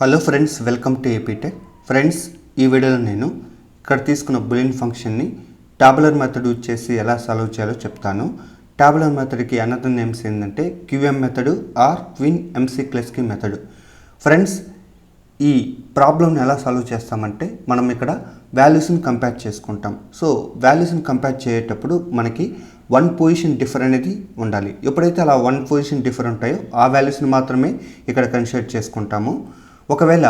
Hello friends, welcome to APTech. Friends, ఈ వీడియోలో నేను ఇక్కడ తీసుకున్న బూలియన్ ఫంక్షన్ని టాబులర్ మెథడ్ యూజ్ చేసి ఎలా సాల్వ్ చేయాలో చెప్తాను. టాబులర్ మెథడ్కి అనదర్ నేమ్స్ ఏంటంటే QM method or Quine McCluskey method. Friends, ఈ ప్రాబ్లమ్ని ఎలా సాల్వ్ చేస్తామంటే మనం ఇక్కడ వాల్యూస్ని కంపేర్ చేసుకుంటాం. సో వాల్యూస్ని కంపేర్ చేసేటప్పుడు మనకి వన్ పొజిషన్ డిఫర్ అనేది ఉండాలి. ఎప్పుడైతే అలా వన్ పొజిషన్ డిఫర్ ఉంటాయో ఆ వాల్యూస్ని మాత్రమే ఇక్కడ కన్సిడర్ చేసుకుంటాము. ఒకవేళ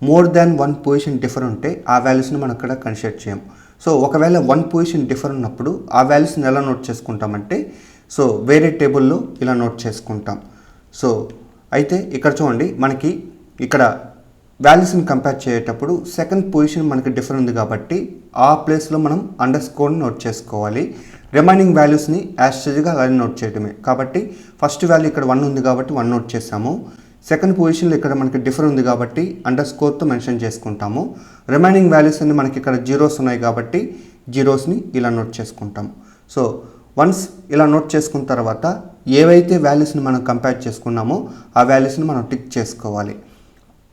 more than one position differ ఉంటే ఆ వాల్యూస్ని మనం ఇక్కడ కన్సిడర్ చేయము. సో ఒకవేళ వన్ పొజిషన్ డిఫర్ ఉన్నప్పుడు ఆ వాల్యూస్ని ఎలా నోట్ చేసుకుంటామంటే సో వేరే టేబుల్లో ఇలా నోట్ చేసుకుంటాం. సో అయితే ఇక్కడ చూడండి, మనకి ఇక్కడ వాల్యూస్ని కంపేర్ చేసేటప్పుడు సెకండ్ పొజిషన్ మనకి డిఫర్ ఉంది కాబట్టి ఆ ప్లేస్లో మనం అండర్ స్కోర్ని నోట్ చేసుకోవాలి. రిమైనింగ్ వాల్యూస్ని యాస్టేజ్గా అలానే నోట్ చేయడమే. కాబట్టి ఫస్ట్ వాల్యూ ఇక్కడ 1 ఉంది కాబట్టి 1 నోట్ చేసాము. సెకండ్ పొజిషన్లో ఇక్కడ మనకి డిఫర్ ఉంది కాబట్టి అండర్ స్కోర్తో మెన్షన్ చేసుకుంటాము. రిమైనింగ్ వాల్యూస్ అన్ని మనకి ఇక్కడ జీరోస్ ఉన్నాయి కాబట్టి జీరోస్ని ఇలా నోట్ చేసుకుంటాము. సో వన్స్ ఇలా నోట్ చేసుకున్న తర్వాత ఏవైతే వాల్యూస్ని మనం కంపేర్ చేసుకున్నామో ఆ వాల్యూస్ని మనం టిక్ చేసుకోవాలి.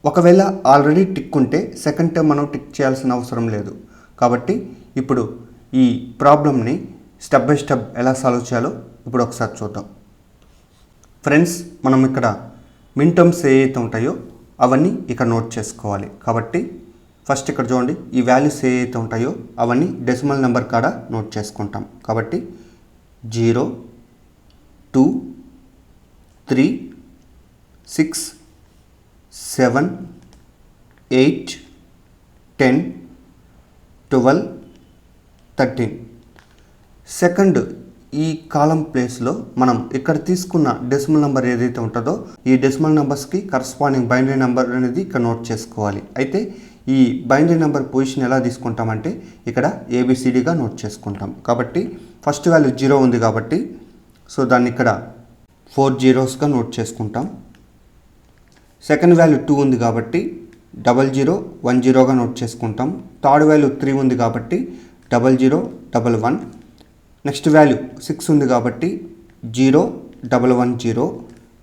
ఒకవేళ ఆల్రెడీ టిక్ ఉంటే సెకండ్ టైం మనం టిక్ చేయాల్సిన అవసరం లేదు. కాబట్టి ఇప్పుడు ఈ ప్రాబ్లమ్ని స్టెప్ బై స్టెప్ ఎలా సాల్వ్ చేయాలో ఇప్పుడు ఒకసారి చూద్దాం. ఫ్రెండ్స్, మనం ఇక్కడ మిన్ టర్మ్స్ ఏవైతే ఉంటాయో అవన్నీ ఇక్కడ నోట్ చేసుకోవాలి. కాబట్టి ఫస్ట్ ఇక్కడ చూడండి, ఈ వాల్యూస్ ఏవైతే ఉంటాయో అవన్నీ డెసిమల్ నెంబర్ కాడ నోట్ చేసుకుంటాం. కాబట్టి 0, 2, 3, 6, 7, 8, 10, 12, 13. సెకండ్ ఈ కాలం ప్లేస్లో మనం ఇక్కడ తీసుకున్న డెసిమల్ నెంబర్ ఏదైతే ఉంటుందో ఈ డెసిమల్ నెంబర్స్కి కరస్పాండింగ్ బైనరీ నెంబర్ అనేది ఇక్కడ నోట్ చేసుకోవాలి. అయితే ఈ బైనరీ నెంబర్ పొజిషన్ ఎలా తీసుకుంటామంటే ఇక్కడ ఏబిసిడిగా నోట్ చేసుకుంటాం. కాబట్టి ఫస్ట్ వాల్యూ 0 ఉంది కాబట్టి సో దాన్ని ఇక్కడ 4 జీరోస్గా నోట్ చేసుకుంటాం. సెకండ్ వాల్యూ 2 ఉంది కాబట్టి 0010గా నోట్ చేసుకుంటాం. థర్డ్ వాల్యూ 3 ఉంది కాబట్టి 0011. నెక్స్ట్ వాల్యూ 6 ఉంది కాబట్టి 0110.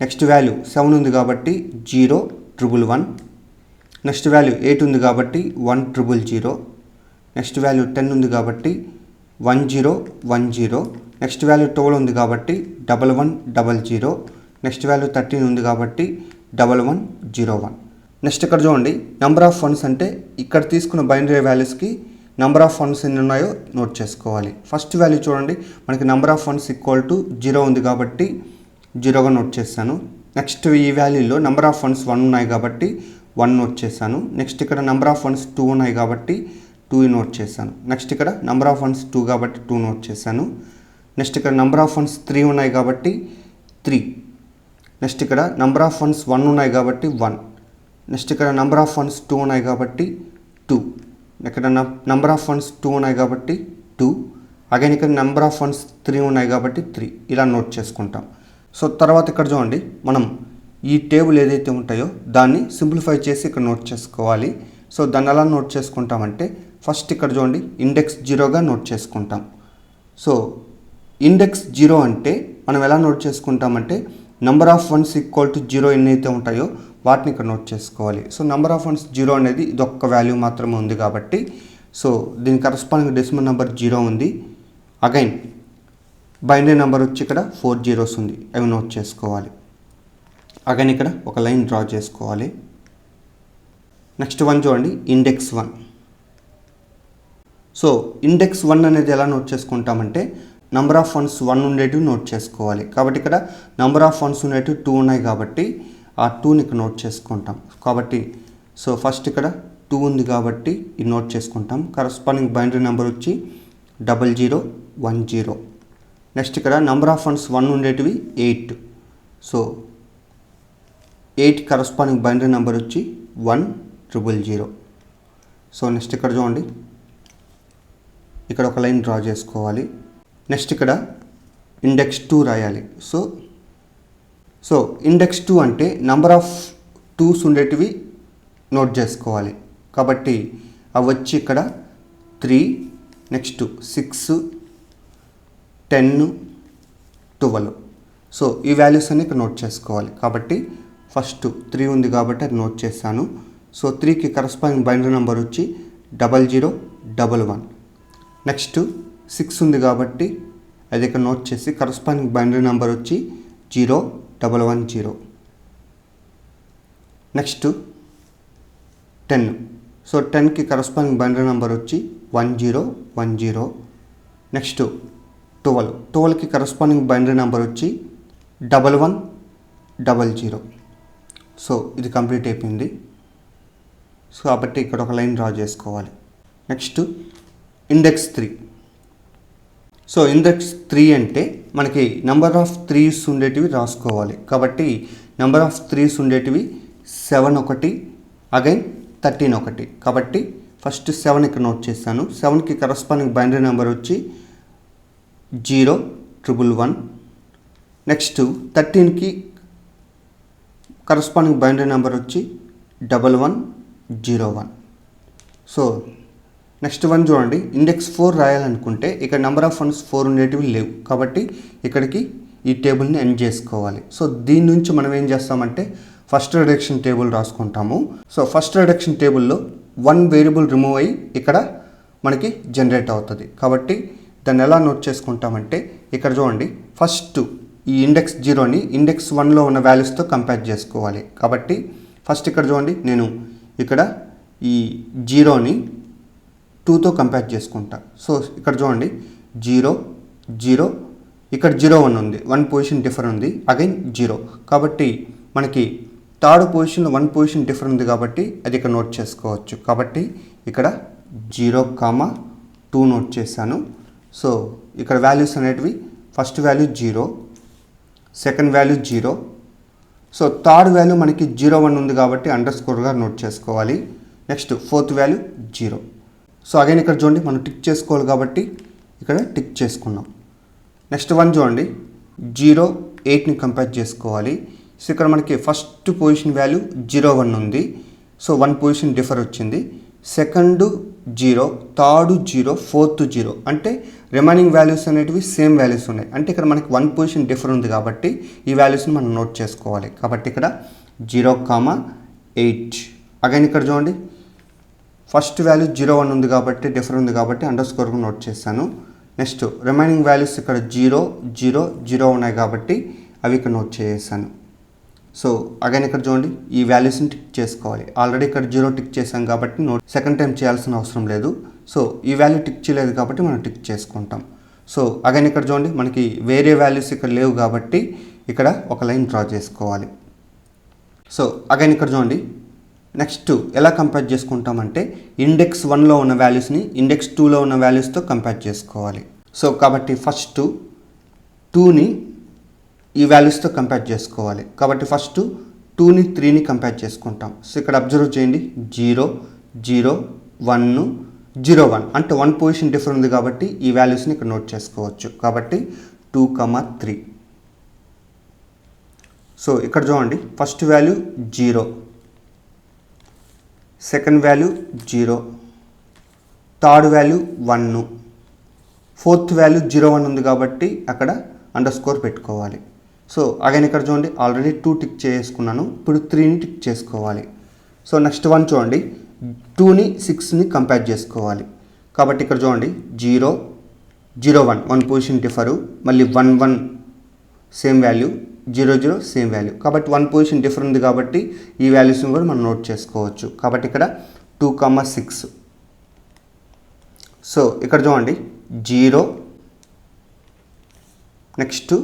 నెక్స్ట్ వాల్యూ 7 ఉంది కాబట్టి 0111. నెక్స్ట్ వాల్యూ 8 ఉంది కాబట్టి 1000. నెక్స్ట్ వాల్యూ 10 ఉంది కాబట్టి 1010. నెక్స్ట్ వాల్యూ 12 ఉంది కాబట్టి 1100. నెక్స్ట్ వాల్యూ 13 ఉంది కాబట్టి 1101. నెక్స్ట్ ఇక్కడ చూడండి, నెంబర్ ఆఫ్ వన్స్ అంటే ఇక్కడ తీసుకున్న బైనరీ వాల్యూస్కి నెంబర్ ఆఫ్ వన్స్ ఎన్ని ఉన్నాయో నోట్ చేసుకోవాలి. ఫస్ట్ వాల్యూ చూడండి, మనకి number of ones equal to 0 ఉంది కాబట్టి 0గా నోట్ చేశాను. నెక్స్ట్ ఈ వాల్యూలో నెంబర్ ఆఫ్ వన్స్ 1 ఉన్నాయి కాబట్టి 1 నోట్ చేశాను. నెక్స్ట్ ఇక్కడ నెంబర్ ఆఫ్ వన్స్ 2 ఉన్నాయి కాబట్టి 2 నోట్ చేశాను. నెక్స్ట్ ఇక్కడ నెంబర్ ఆఫ్ వన్స్ 2 కాబట్టి 2 నోట్ చేశాను. నెక్స్ట్ ఇక్కడ నెంబర్ ఆఫ్ వన్స్ 3 ఉన్నాయి కాబట్టి 3. నెక్స్ట్ ఇక్కడ నెంబర్ ఆఫ్ వన్స్ 1 ఉన్నాయి కాబట్టి 1. నెక్స్ట్ ఇక్కడ నెంబర్ ఆఫ్ వన్స్ 2 ఉన్నాయి కాబట్టి 2. ఇక్కడ నెంబర్ ఆఫ్ వన్స్ 2 ఉన్నాయి కాబట్టి 2. అగైన్ ఇక్కడ నెంబర్ ఆఫ్ వన్స్ 3 ఉన్నాయి కాబట్టి 3. ఇలా నోట్ చేసుకుంటాం. సో తర్వాత ఇక్కడ చూడండి, మనం ఈ టేబుల్ ఏదైతే ఉంటాయో దాన్ని సింప్లిఫై చేసి ఇక్కడ నోట్ చేసుకోవాలి. సో దాన్ని ఎలా నోట్ చేసుకుంటామంటే ఫస్ట్ ఇక్కడ చూడండి, ఇండెక్స్ 0గా నోట్ చేసుకుంటాం. సో ఇండెక్స్ 0 అంటే మనం ఎలా నోట్ చేసుకుంటామంటే number of ones equal to 0 ఎన్నైతే ఉంటాయో వాటిని ఇక్కడ నోట్ చేసుకోవాలి. సో నెంబర్ ఆఫ్ వన్స్ 0 అనేది ఇదొక్క వాల్యూ మాత్రమే ఉంది కాబట్టి సో దీని కరస్పాండింగ్ డెసిమల్ నెంబర్ 0 ఉంది. అగైన్ బైనరీ నెంబర్ వచ్చి ఇక్కడ 4 జీరోస్ ఉంది, అవి నోట్ చేసుకోవాలి. అగైన్ ఇక్కడ ఒక లైన్ డ్రా చేసుకోవాలి. నెక్స్ట్ వన్ చూడండి, ఇండెక్స్ 1. సో ఇండెక్స్ 1 అనేది ఎలా నోట్ చేసుకుంటామంటే నెంబర్ ఆఫ్ వన్స్ 1 ఉండేటివి నోట్ చేసుకోవాలి. కాబట్టి ఇక్కడ నెంబర్ ఆఫ్ వన్స్ ఉండేటివి 2 ఉన్నాయి కాబట్టి ఆ 2ని ఇక్కడ నోట్ చేసుకుంటాం. కాబట్టి సో ఫస్ట్ ఇక్కడ 2 ఉంది కాబట్టి ఇది నోట్ చేసుకుంటాం. కరస్పాండింగ్ బైనరీ నెంబర్ వచ్చి 0010. నెక్స్ట్ ఇక్కడ నెంబర్ ఆఫ్ వన్స్ 1 ఉండేటివి 8. సో 8 కరస్పాండింగ్ బైనరీ నెంబర్ వచ్చి 1000. సో నెక్స్ట్ ఇక్కడ చూడండి, ఇక్కడ ఒక లైన్ డ్రా చేసుకోవాలి. నెక్స్ట్ ఇక్కడ ఇండెక్స్ 2 రాయాలి. సో ఇండెక్స్ 2 అంటే నెంబర్ ఆఫ్ 2s ఉండేటివి నోట్ చేసుకోవాలి. కాబట్టి అవి వచ్చి ఇక్కడ 3, నెక్స్ట్ 6, 10, 12. సో ఈ వాల్యూస్ అన్ని ఇక్కడ నోట్ చేసుకోవాలి. కాబట్టి ఫస్ట్ 3 ఉంది కాబట్టి అది నోట్ చేశాను. సో 3కి కరస్పాండింగ్ బైనరీ నెంబర్ వచ్చి 0011. నెక్స్ట్ 6 ఉంది కాబట్టి అది ఇక్కడ నోట్ చేసి కరస్పాండింగ్ బైనరీ నెంబర్ వచ్చి 0110. నెక్స్ట్ 10. సో 10కి కరస్పాండింగ్ బైనరీ నెంబర్ వచ్చి 1010. నెక్స్ట్ 12కి కరస్పాండింగ్ బైనరీ నెంబర్ వచ్చి 1100. సో ఇది కంప్లీట్ అయిపోయింది. సో కాబట్టి ఇక్కడ ఒక లైన్ డ్రా చేసుకోవాలి. Next index 3. సో ఇండెక్స్ 3 అంటే మనకి నెంబర్ ఆఫ్ 3s ఉండేటివి రాసుకోవాలి. కాబట్టి నెంబర్ ఆఫ్ 3s ఉండేటివి 7 ఒకటి, అగైన్ 13 ఒకటి. కాబట్టి ఫస్ట్ 7 ఇక్కడ నోట్ చేస్తాను. 7కి కరస్పాండింగ్ బైనరీ నెంబర్ వచ్చి 0111. నెక్స్ట్ 13కి కరస్పాండింగ్ బైనరీ నెంబర్ వచ్చి 1101. సో నెక్స్ట్ వన్ చూడండి, ఇండెక్స్ 4 రాయాలనుకుంటే ఇక్కడ నెంబర్ ఆఫ్ వన్స్ 4 ఉండేటివి లేవు. కాబట్టి ఇక్కడికి ఈ టేబుల్ని ఎండ్ చేసుకోవాలి. సో దీని నుంచి మనం ఏం చేస్తామంటే ఫస్ట్ రిడక్షన్ టేబుల్ రాసుకుంటాము. సో ఫస్ట్ రిడక్షన్ టేబుల్లో 1 వేరియబుల్ రిమూవ్ అయ్యి ఇక్కడ మనకి జనరేట్ అవుతుంది. కాబట్టి దాన్ని ఎలా నోట్ చేసుకుంటామంటే ఇక్కడ చూడండి, ఫస్ట్ ఈ ఇండెక్స్ 0ని ఇండెక్స్ 1లో ఉన్న వాల్యూస్తో కంపేర్ చేసుకోవాలి. కాబట్టి ఫస్ట్ ఇక్కడ చూడండి, నేను ఇక్కడ ఈ 0ని 2తో కంపేర్ చేసుకుంటా. సో ఇక్కడ చూడండి 0 0, ఇక్కడ 01 ఉంది, 1 పొజిషన్ డిఫర్ ఉంది, అగైన్ 0. కాబట్టి మనకి థర్డ్ పొజిషన్లో 1 పొజిషన్ డిఫర్ ఉంది కాబట్టి అది ఇక్కడ నోట్ చేసుకోవచ్చు. కాబట్టి ఇక్కడ 0,2 నోట్ చేశాను. సో ఇక్కడ వాల్యూస్ అనేటివి first value 0, second value 0. So third value మనకి 01 ఉంది కాబట్టి అండర్ స్కోర్గా నోట్ చేసుకోవాలి. Next fourth value 0. So again ఇక్కడ చూడండి, మనం టిక్ చేసుకోవాలి కాబట్టి ఇక్కడ టిక్ చేసుకున్నాం. నెక్స్ట్ వన్ చూడండి, 0 8ని కంపేర్ చేసుకోవాలి. సో ఇక్కడ మనకి ఫస్ట్ పొజిషన్ వాల్యూ 01 ఉంది. సో 1 పొజిషన్ డిఫర్ వచ్చింది. Second 0, third 0, fourth 0. అంటే రిమైనింగ్ వాల్యూస్ అనేటివి సేమ్ వాల్యూస్ ఉన్నాయి. అంటే ఇక్కడ మనకి 1 పొజిషన్ డిఫర్ ఉంది కాబట్టి ఈ వాల్యూస్ని మనం నోట్ చేసుకోవాలి. కాబట్టి ఇక్కడ 0,8. అగైన్ ఇక్కడ చూడండి, ఫస్ట్ వాల్యూ 01 ఉంది కాబట్టి డిఫర్ ఉంది కాబట్టి అండర్ స్కోర్గా నోట్ చేశాను. నెక్స్ట్ రిమైనింగ్ వాల్యూస్ ఇక్కడ 0 0 0 ఉన్నాయి కాబట్టి అవి ఇక్కడ నోట్ చేసాను. సో అగైన్ ఇక్కడ చూడండి, ఈ వాల్యూస్ని టిక్ చేసుకోవాలి. ఆల్రెడీ ఇక్కడ 0 టిక్ చేసాం కాబట్టి నోట్ సెకండ్ టైం చేయాల్సిన అవసరం లేదు. సో ఈ వాల్యూ టిక్ చేయలేదు కాబట్టి మనం టిక్ చేసుకుంటాం. సో అగైన్ ఇక్కడ చూడండి, మనకి వేరే వాల్యూస్ ఇక్కడ లేవు కాబట్టి ఇక్కడ ఒక లైన్ డ్రా చేసుకోవాలి. సో అగైన్ ఇక్కడ చూడండి, నెక్స్ట్ ఎలా కంపేర్ చేసుకుంటామంటే ఇండెక్స్ 1లో ఉన్న వాల్యూస్ని ఇండెక్స్ 2లో ఉన్న వాల్యూస్తో కంపేర్ చేసుకోవాలి. సో కాబట్టి ఫస్ట్ 2ని ఈ వాల్యూస్తో కంపేర్ చేసుకోవాలి. కాబట్టి ఫస్ట్ 2ని 3ని కంపేర్ చేసుకుంటాం. సో ఇక్కడ అబ్జర్వ్ చేయండి, 0 0 1 0 1 అంటే 1 పొజిషన్ డిఫర్ ఉంది కాబట్టి ఈ వాల్యూస్ని ఇక్కడ నోట్ చేసుకోవచ్చు. కాబట్టి 2,3. సో ఇక్కడ చూడండి, first value 0, second value 0, third value 1, fourth value 01 ఉంది కాబట్టి అక్కడ అండర్ స్కోర్ పెట్టుకోవాలి. సో అగైన్ ఇక్కడ చూడండి, ఆల్రెడీ 2 టిక్ చేసుకున్నాను, ఇప్పుడు 3ని టిక్ చేసుకోవాలి. సో నెక్స్ట్ వన్ చూడండి, 2ని 6ని కంపేర్ చేసుకోవాలి. కాబట్టి ఇక్కడ చూడండి 0 01 1 పొజిషన్ డిఫరు, మళ్ళీ 1 1 సేమ్ వాల్యూ, 0 0 సేమ్ వాల్యూ. కాబట్టి 1 పొజిషన్ డిఫర్ ఉంది కాబట్టి ఈ వాల్యూస్ని కూడా మనం నోట్ చేసుకోవచ్చు. కాబట్టి ఇక్కడ 2,6. సో ఇక్కడ చూడండి 0, నెక్స్ట్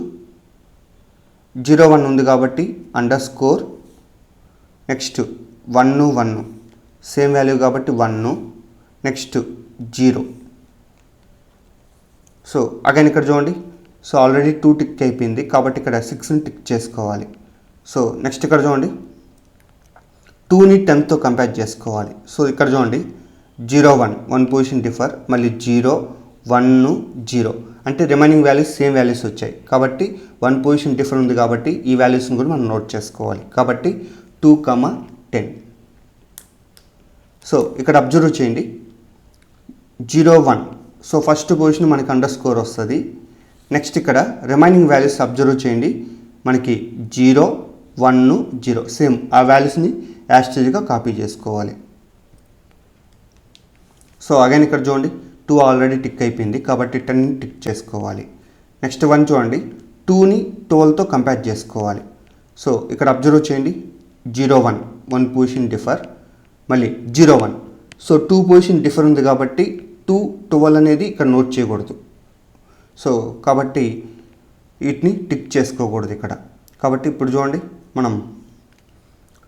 01 ఉంది కాబట్టి under score, next 1 1 same value కాబట్టి 1, నెక్స్ట్ 0. సో అగైన్ ఇక్కడ చూడండి, సో ఆల్రెడీ 2 టిక్ అయిపోయింది కాబట్టి ఇక్కడ 6ని టిక్ చేసుకోవాలి. సో నెక్స్ట్ ఇక్కడ చూడండి, 2ని 10తో కంపేర్ చేసుకోవాలి. సో ఇక్కడ చూడండి 01 1 పొజిషన్ డిఫర్, మళ్ళీ 0 1 0 అంటే రిమైనింగ్ వాల్యూస్ సేమ్ వాల్యూస్ వచ్చాయి కాబట్టి 1 పొజిషన్ డిఫర్ ఉంది కాబట్టి ఈ వాల్యూస్ని కూడా మనం నోట్ చేసుకోవాలి. కాబట్టి 2,10. సో ఇక్కడ అబ్జర్వ్ చేయండి 01. సో ఫస్ట్ పొజిషన్ మనకి అండర్ స్కోర్ వస్తుంది. నెక్స్ట్ ఇక్కడ రిమైనింగ్ వాల్యూస్ అబ్జర్వ్ చేయండి, మనకి 0 1 0 సేమ్ ఆ వాల్యూస్ని యాస్టేజ్గా కాపీ చేసుకోవాలి. సో అగైన్ ఇక్కడ చూడండి 2 ఆల్రెడీ టిక్ అయిపోయింది కాబట్టి 10ని టిక్ చేసుకోవాలి. నెక్స్ట్ 1 చూడండి 2ని 12తో కంపేర్ చేసుకోవాలి. సో ఇక్కడ అబ్జర్వ్ చేయండి 0 1 పొజిషన్ డిఫర్, మళ్ళీ 0 1. సో 2 పొజిషన్ డిఫర్ ఉంది కాబట్టి 2 12 అనేది ఇక్కడ నోట్ చేయకూడదు. సో కాబట్టి వీటిని టిక్ చేసుకోకూడదు ఇక్కడ. కాబట్టి ఇప్పుడు చూడండి మనం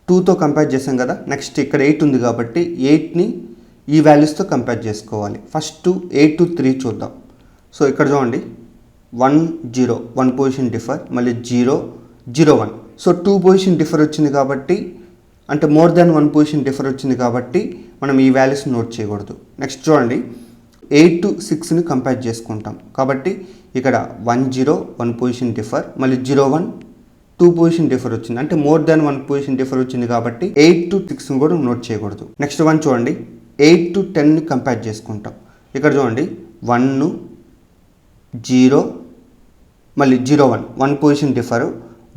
2తో కంపేర్ చేసాం కదా, నెక్స్ట్ ఇక్కడ 8 ఉంది కాబట్టి 8ని ఈ వాల్యూస్తో కంపేర్ చేసుకోవాలి. ఫస్ట్ 8 to 3 చూద్దాం. సో ఇక్కడ చూడండి 1 0 1 పొజిషన్ డిఫర్, మళ్ళీ 0 0 1. సో 2 పొజిషన్ డిఫర్ వచ్చింది కాబట్టి, అంటే మోర్ దాన్ 1 పొజిషన్ డిఫర్ వచ్చింది కాబట్టి మనం ఈ వాల్యూస్ నోట్ చేయకూడదు. నెక్స్ట్ చూడండి 8 to 6ని కంపేర్ చేసుకుంటాం కాబట్టి ఇక్కడ 1 0 1 పొజిషన్ డిఫర్, మళ్ళీ 0 1 2 పొజిషన్ డిఫర్ వచ్చింది, అంటే మోర్ దాన్ 1 పొజిషన్ డిఫర్ వచ్చింది కాబట్టి 8 to 6ని కూడా నోట్ చేయకూడదు. నెక్స్ట్ 1 చూడండి 8 to 10ని కంపేర్ చేసుకుంటాం. ఇక్కడ చూడండి 1 0 మళ్ళీ 0 1 1 పొజిషన్ డిఫర్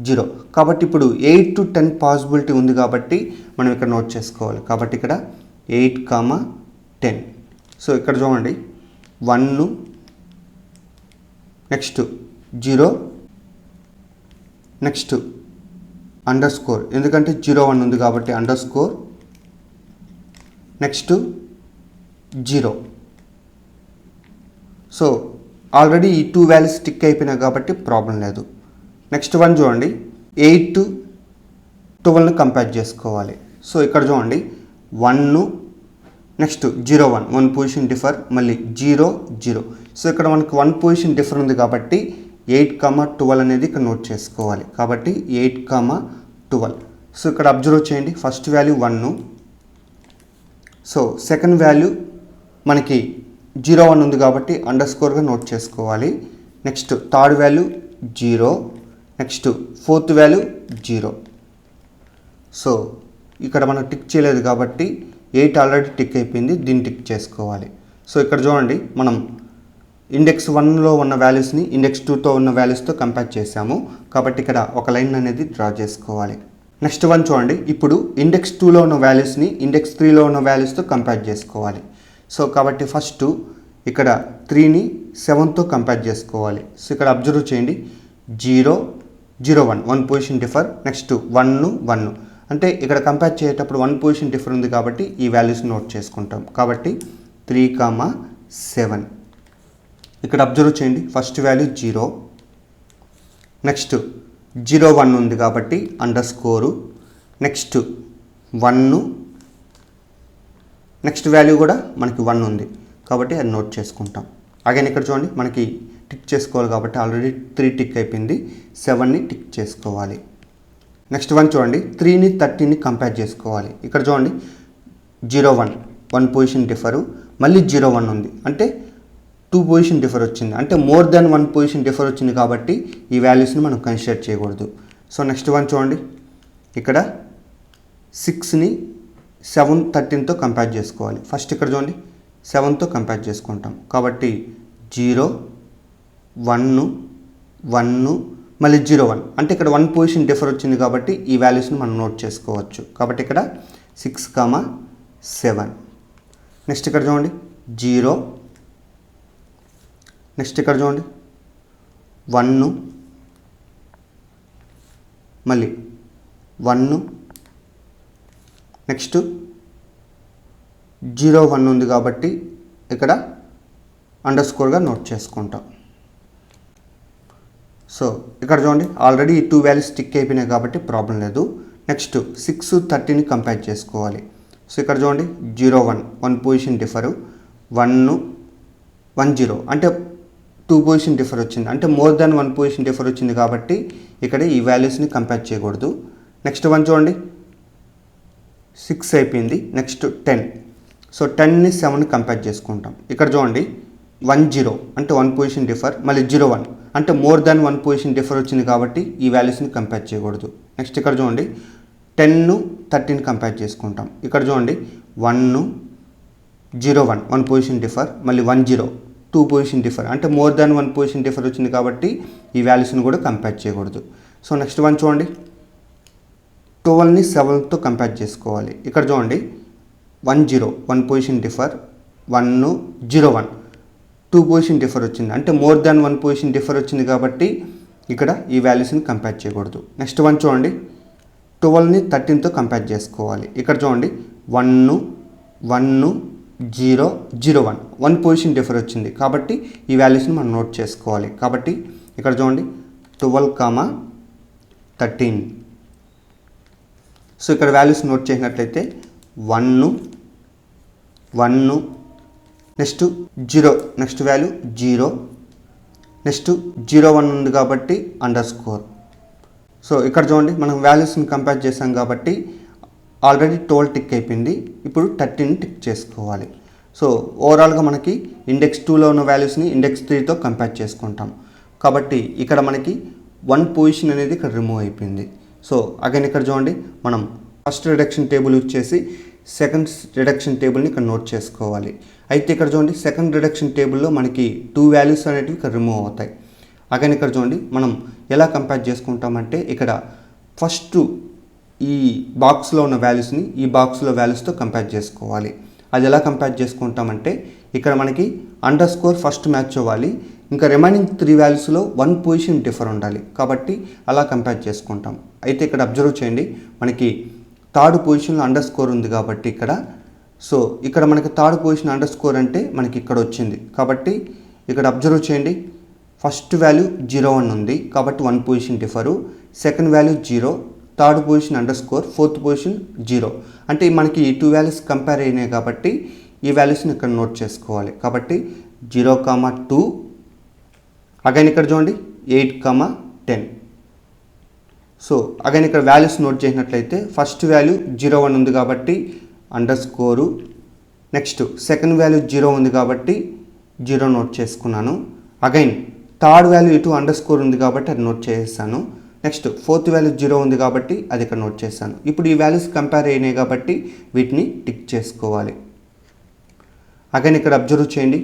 0. కాబట్టి ఇప్పుడు 8 to 10 పాసిబిలిటీ ఉంది కాబట్టి మనం ఇక్కడ నోట్ చేసుకోవాలి. కాబట్టి ఇక్కడ 8, 10. సో ఇక్కడ చూడండి 1 నెక్స్ట్ 0 నెక్స్ట్ అండర్ స్కోర్, ఎందుకంటే 0 1 ఉంది కాబట్టి under score, next 0. So already ఈ 2 వాల్యూస్ టిక్ అయిపోయినాయి కాబట్టి ప్రాబ్లం లేదు. నెక్స్ట్ 1 చూడండి 8 to 12ని కంపేర్ చేసుకోవాలి. సో ఇక్కడ చూడండి 1 నెక్స్ట్ 0 1 1 పొజిషన్ డిఫర్, మళ్ళీ 0 0. సో ఇక్కడ మనకు 1 పొజిషన్ డిఫర్ ఉంది కాబట్టి 8, 12 అనేది ఇక్కడ నోట్ చేసుకోవాలి. కాబట్టి 8, 12. సో ఇక్కడ అబ్జర్వ్ చేయండి first value 1, so second value మనకి 0 1 ఉంది కాబట్టి అండర్ స్కోర్గా నోట్ చేసుకోవాలి. Next third value 0, next fourth value 0. So ఇక్కడ మనం టిక్ చేయలేదు కాబట్టి 8 ఆల్రెడీ టిక్ అయిపోయింది, దీన్ని టిక్ చేసుకోవాలి. సో ఇక్కడ చూడండి మనం ఇండెక్స్ 1లో ఉన్న వాల్యూస్ని ఇండెక్స్ 2తో ఉన్న వాల్యూస్తో కంపేర్ చేసాము కాబట్టి ఇక్కడ ఒక లైన్ అనేది డ్రా చేసుకోవాలి. నెక్స్ట్ 1 చూడండి ఇప్పుడు ఇండెక్స్ 2లో ఉన్న వాల్యూస్ని ఇండెక్స్ 3లో ఉన్న వాల్యూస్తో కంపేర్ చేసుకోవాలి. సో కాబట్టి ఫస్ట్ ఇక్కడ 3ని 7తో కంపేర్ చేసుకోవాలి. సో ఇక్కడ అబ్జర్వ్ చేయండి 0 0 1 1 పొజిషన్ డిఫర్, నెక్స్ట్ 1 1. అంటే ఇక్కడ కంపేర్ చేసేటప్పుడు 1 పొజిషన్ డిఫర్ ఉంది కాబట్టి ఈ వాల్యూస్ నోట్ చేసుకుంటాం. కాబట్టి 3, 7. ఇక్కడ అబ్జర్వ్ చేయండి ఫస్ట్ వాల్యూ 0, నెక్స్ట్ 0 1 ఉంది కాబట్టి under score, next 1, next value కూడా మనకి 1 ఉంది కాబట్టి అది నోట్ చేసుకుంటాం. అగైన్ ఇక్కడ చూడండి మనకి టిక్ చేసుకోవాలి కాబట్టి ఆల్రెడీ 3 టిక్ అయిపోయింది, 7ని టిక్ చేసుకోవాలి. నెక్స్ట్ 1 చూడండి 3ని 13ని కంపేర్ చేసుకోవాలి. ఇక్కడ చూడండి 0 1 1 పొజిషన్ డిఫరు, మళ్ళీ 0 1 ఉంది, అంటే 2 పొజిషన్ డిఫర్ వచ్చింది, అంటే మోర్ దాన్ 1 పొజిషన్ డిఫర్ వచ్చింది కాబట్టి ఈ వాల్యూస్ని మనం కన్సిడర్ చేయకూడదు. సో నెక్స్ట్ 1 చూడండి ఇక్కడ 6ని 7 13తో కంపేర్ చేసుకోవాలి. ఫస్ట్ ఇక్కడ చూడండి 7తో కంపేర్ చేసుకుంటాం కాబట్టి 0 1 1 మళ్ళీ 0 1, అంటే ఇక్కడ 1 పొజిషన్ డిఫర్ వచ్చింది కాబట్టి ఈ వాల్యూస్ని మనం నోట్ చేసుకోవచ్చు. కాబట్టి ఇక్కడ 6, 7. నెక్స్ట్ ఇక్కడ చూడండి 0, నెక్స్ట్ ఇక్కడ చూడండి 1 మళ్ళీ 1, నెక్స్ట్ 0 1 ఉంది కాబట్టి ఇక్కడ అండర్ స్కోర్గా నోట్ చేసుకుంటాం. సో ఇక్కడ చూడండి ఆల్రెడీ ఈ 2 వాల్యూస్ టిక్ అయిపోయినాయి కాబట్టి ప్రాబ్లం లేదు. నెక్స్ట్ 6 13ని కంపేర్ చేసుకోవాలి. సో ఇక్కడ చూడండి 0 1 1 పొజిషన్ డిఫరు, 1 1 0, అంటే 2 పొజిషన్ డిఫర్ వచ్చింది, అంటే మోర్ దాన్ 1 పొజిషన్ డిఫర్ వచ్చింది కాబట్టి ఇక్కడ ఈ వాల్యూస్ని కంపేర్ చేయకూడదు. నెక్స్ట్ 1 చూడండి 6 అయిపోయింది, నెక్స్ట్ 10. సో 10ని 7ని కంపేర్ చేసుకుంటాం. ఇక్కడ చూడండి 1 0, అంటే 1 పొజిషన్ డిఫర్, మళ్ళీ 0 1, అంటే మోర్ దాన్ 1 పొజిషన్ డిఫర్ వచ్చింది కాబట్టి ఈ వాల్యూస్ని కంపేర్ చేయకూడదు. నెక్స్ట్ ఇక్కడ చూడండి 10 13 కంపేర్ చేసుకుంటాం. ఇక్కడ చూడండి 1 0 1 1 పొజిషన్ డిఫర్, మళ్ళీ 1 0 2 పొజిషన్ డిఫర్, అంటే మోర్ దాన్ 1 పొజిషన్ డిఫర్ వచ్చింది కాబట్టి ఈ వాల్యూస్ని కూడా కంపేర్ చేయకూడదు. సో నెక్స్ట్ 1 చూడండి 12ని 7తో కంపేర్ చేసుకోవాలి. ఇక్కడ చూడండి 1 పొజిషన్ డిఫర్, 1 0 1 2 పొజిషన్ డిఫర్ వచ్చింది. అంటే మోర్ దాన్ 1 పొజిషన్ డిఫర్ వచ్చింది కాబట్టి ఇక్కడ ఈ వాల్యూస్ని కంపేర్ చేయకూడదు. నెక్స్ట్ 1 చూడండి 12ని 13తో కంపేర్ చేసుకోవాలి. ఇక్కడ చూడండి 1 1 0 0 1 పొజిషన్ డిఫర్ వచ్చింది కాబట్టి ఈ వాల్యూస్ని మనం నోట్ చేసుకోవాలి. కాబట్టి ఇక్కడ చూడండి 12, 13. సో ఇక్కడ వాల్యూస్ నోట్ చేసినట్లయితే 1 1 నెక్స్ట్ 0 నెక్స్ట్ వాల్యూ 0 నెక్స్ట్ 0 1 ఉంది కాబట్టి అండర్స్కోర్. సో ఇక్కడ చూడండి మనం వాల్యూస్ని కంపేర్ చేసాం కాబట్టి ఆల్రెడీ 12 టిక్ అయిపోయింది. ఇప్పుడు 13 టిక్ చేసుకోవాలి. సో ఓవరాల్గా మనకి ఇండెక్స్ 2లో ఉన్న వాల్యూస్ని ఇండెక్స్ 3తో కంపేర్ చేసుకుంటాం. కాబట్టి ఇక్కడ మనకి 1 పొజిషన్ అనేది ఇక్కడ రిమూవ్ అయిపోయింది. సో అగైన్ ఇక్కడ చూడండి మనం ఫస్ట్ రిడక్షన్ టేబుల్ యూజ్ చేసి సెకండ్ రిడక్షన్ టేబుల్ని ఇక్కడ నోట్ చేసుకోవాలి. అయితే ఇక్కడ చూడండి సెకండ్ రిడక్షన్ టేబుల్లో మనకి 2 వాల్యూస్ అనేటివి ఇక్కడ రిమూవ్ అవుతాయి. అగైన్ ఇక్కడ చూడండి మనం ఎలా కంపేర్ చేసుకుంటామంటే ఇక్కడ ఫస్ట్ ఈ బాక్స్లో ఉన్న వాల్యూస్ని ఈ బాక్స్లో వాల్యూస్తో కంపేర్ చేసుకోవాలి. అది ఎలా కంపేర్ చేసుకుంటామంటే ఇక్కడ మనకి అండర్స్కోర్ ఫస్ట్ మ్యాచ్ అవ్వాలి, ఇంకా రిమైనింగ్ 3 వాల్యూస్లో 1 పొజిషన్ డిఫర్ ఉండాలి. కాబట్టి అలా కంపేర్ చేసుకుంటాం. అయితే ఇక్కడ అబ్జర్వ్ చేయండి మనకి థర్డ్ పొజిషన్లో అండర్స్కోర్ ఉంది కాబట్టి ఇక్కడ సో ఇక్కడ మనకి థర్డ్ పొజిషన్ అండర్స్కోర్ అంటే మనకి ఇక్కడ వచ్చింది. కాబట్టి ఇక్కడ అబ్జర్వ్ చేయండి ఫస్ట్ వాల్యూ 0 1 ఉంది కాబట్టి 1 position differ, second value 0, third position underscore, fourth position 0. అంటే మనకి ఈ 2 వాల్యూస్ కంపేర్ అయినాయి కాబట్టి ఈ వాల్యూస్ని ఇక్కడ నోట్ చేసుకోవాలి. కాబట్టి 0, 2. అగైన్ ఇక్కడ చూడండి 8, 10. సో అగైన్ ఇక్కడ వాల్యూస్ నోట్ చేసినట్లయితే ఫస్ట్ వాల్యూ 0 1 ఉంది కాబట్టి అండర్స్కోరు, నెక్స్ట్ సెకండ్ వాల్యూ 0 ఉంది కాబట్టి 0 నోట్ చేసుకున్నాను. అగైన్ థర్డ్ వాల్యూ ఇటు అండర్స్కోర్ ఉంది కాబట్టి అది నోట్ చేసేసాను. నెక్స్ట్ ఫోర్త్ వాల్యూ 0 ఉంది కాబట్టి అది ఇక్కడ నోట్ చేశాను. ఇప్పుడు ఈ వాల్యూస్ కంపేర్ అయినాయి కాబట్టి వీటిని టిక్ చేసుకోవాలి. అగైన్ ఇక్కడ అబ్జర్వ్ చేయండి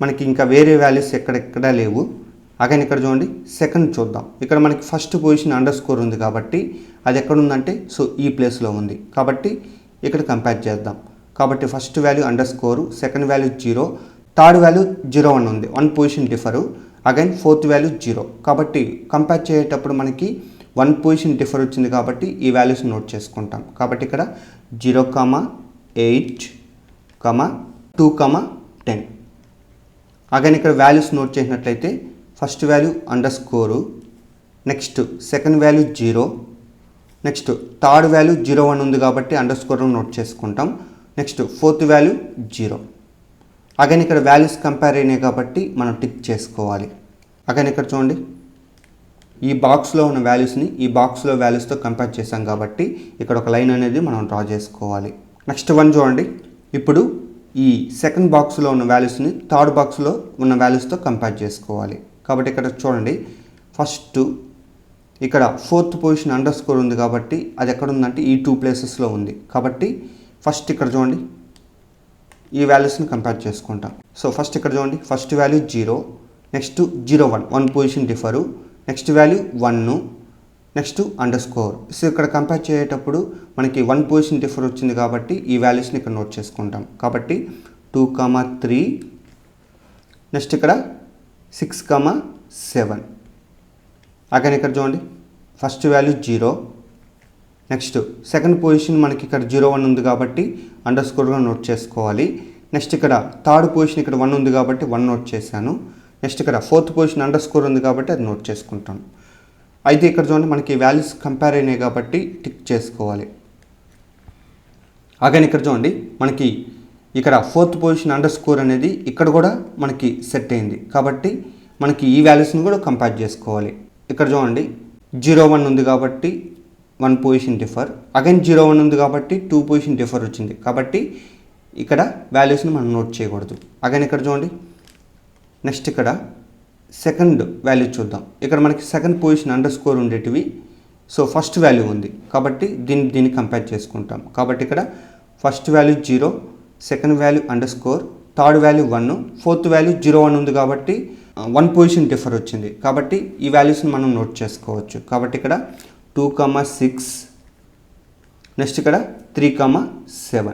మనకి ఇంకా వేరే వాల్యూస్ ఎక్కడెక్కడా లేవు. అగైన్ ఇక్కడ చూడండి సెకండ్ చూద్దాం. ఇక్కడ మనకి ఫస్ట్ పొజిషన్ అండర్స్కోర్ ఉంది కాబట్టి అది ఎక్కడ ఉందంటే సో ఈ ప్లేస్లో ఉంది కాబట్టి ఇక్కడ కంపేర్ చేద్దాం. కాబట్టి first value underscore, second value 0, third value 0 1 ఉంది, 1 position differ. Again fourth value 0 కాబట్టి కంపేర్ చేసేటప్పుడు మనకి 1 పొజిషన్ డిఫర్ వచ్చింది కాబట్టి ఈ వాల్యూస్ నోట్ చేసుకుంటాం. కాబట్టి ఇక్కడ 0, 8, 2, 10. అగైన్ ఇక్కడ వాల్యూస్ నోట్ చేసినట్లయితే first value underscore, next second value 0, next third value 0 1 ఉంది కాబట్టి అండర్స్కోర్ నోట్ చేసుకుంటాం. Next fourth value 0. అగైన్ ఇక్కడ వాల్యూస్ కంపేర్ అయినాయి కాబట్టి మనం టిక్ చేసుకోవాలి. అగైన్ ఇక్కడ చూడండి ఈ బాక్స్లో ఉన్న వాల్యూస్ని ఈ బాక్స్లో వాల్యూస్తో కంపేర్ చేసాం కాబట్టి ఇక్కడ ఒక లైన్ అనేది మనం డ్రా చేసుకోవాలి. నెక్స్ట్ 1 చూడండి ఇప్పుడు ఈ సెకండ్ బాక్స్లో ఉన్న వాల్యూస్ని థర్డ్ బాక్స్లో ఉన్న వాల్యూస్తో కంపేర్ చేసుకోవాలి. కాబట్టి ఇక్కడ చూడండి ఫస్ట్ ఇక్కడ ఫోర్త్ పొజిషన్ అండర్స్కోర్ ఉంది కాబట్టి అది ఎక్కడ ఉందంటే ఈ 2 ప్లేసెస్లో ఉంది. కాబట్టి ఫస్ట్ ఇక్కడ చూడండి ఈ వాల్యూస్ని కంపేర్ చేసుకుంటాం. సో ఫస్ట్ ఇక్కడ చూడండి first value 0, next 0 1 position differ, next value 1, next underscore. So ఇక్కడ కంపేర్ చేసేటప్పుడు మనకి 1 పొజిషన్ డిఫర్ వచ్చింది కాబట్టి ఈ వాల్యూస్ని ఇక్కడ నోట్ చేసుకుంటాం. కాబట్టి 2, 3, నెక్స్ట్ ఇక్కడ 6, 7. అగైన్ ఇక్కడ చూడండి first value 0, next second position మనకి ఇక్కడ 0 1 ఉంది కాబట్టి అండర్స్కోర్గా నోట్ చేసుకోవాలి. నెక్స్ట్ ఇక్కడ థర్డ్ పొజిషన్ ఇక్కడ 1 ఉంది కాబట్టి 1 నోట్ చేశాను. నెక్స్ట్ ఇక్కడ ఫోర్త్ పొజిషన్ అండర్స్కోర్ ఉంది కాబట్టి అది నోట్ చేసుకుంటాను. అయితే ఇక్కడ చూడండి మనకి వాల్యూస్ కంపేర్ అయినాయి కాబట్టి టిక్ చేసుకోవాలి. అగైన్ ఇక్కడ చూడండి మనకి ఇక్కడ ఫోర్త్ పొజిషన్ అండర్స్కోర్ అనేది ఇక్కడ కూడా మనకి సెట్ అయింది కాబట్టి మనకి ఈ వాల్యూస్ని కూడా కంపేర్ చేసుకోవాలి. ఇక్కడ చూడండి 0 1 ఉంది కాబట్టి 1 పొజిషన్ డిఫర్, అగైన్ 0 1 ఉంది కాబట్టి 2 పొజిషన్ డిఫర్ వచ్చింది కాబట్టి ఇక్కడ వాల్యూస్ని మనం నోట్ చేయకూడదు. అగైన్ ఇక్కడ చూడండి నెక్స్ట్ ఇక్కడ సెకండ్ వాల్యూ చూద్దాం. ఇక్కడ మనకి సెకండ్ పొజిషన్ అండర్స్కోర్ ఉండేటివి సో ఫస్ట్ వాల్యూ ఉంది కాబట్టి దీన్ని కంపేర్ చేసుకుంటాం. కాబట్టి ఇక్కడ first value 0, second value underscore, third value 1, fourth value 0 1 ఉంది కాబట్టి 1 పొజిషన్ డిఫర్ వచ్చింది కాబట్టి ఈ వాల్యూస్ని మనం నోట్ చేసుకోవచ్చు. కాబట్టి ఇక్కడ 2,6, నెక్స్ట్ ఇక్కడ 3,7.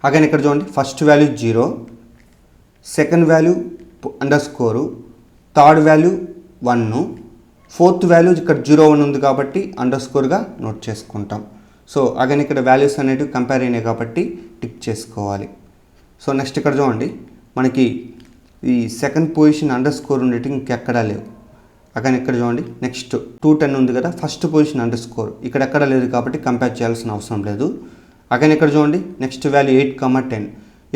అగైన్ ఇక్కడ చూడండి first value 0, second value underscore, third value 1, fourth value ఇక్కడ 0,1 ఉంది కాబట్టి అండర్స్కోర్గా నోట్ చేసుకుంటాం. సో అగైన్ ఇక్కడ వాల్యూస్ అనేటివి కంపేర్ అయినాయి కాబట్టి టిక్ చేసుకోవాలి. సో నెక్స్ట్ ఇక్కడ చూడండి మనకి ఈ సెకండ్ పొజిషన్ అండర్స్కోర్ ఉండేటి ఇంకెక్కడా లేవు. అగైన్ ఇక్కడ చూడండి నెక్స్ట్ 210 ఉంది కదా, ఫస్ట్ పొజిషన్ అండర్స్కోర్ ఇక్కడ ఎక్కడా లేదు కాబట్టి కంపేర్ చేయాల్సిన అవసరం లేదు. అగైన్ ఇక్కడ చూడండి నెక్స్ట్ వాల్యూ 8,10,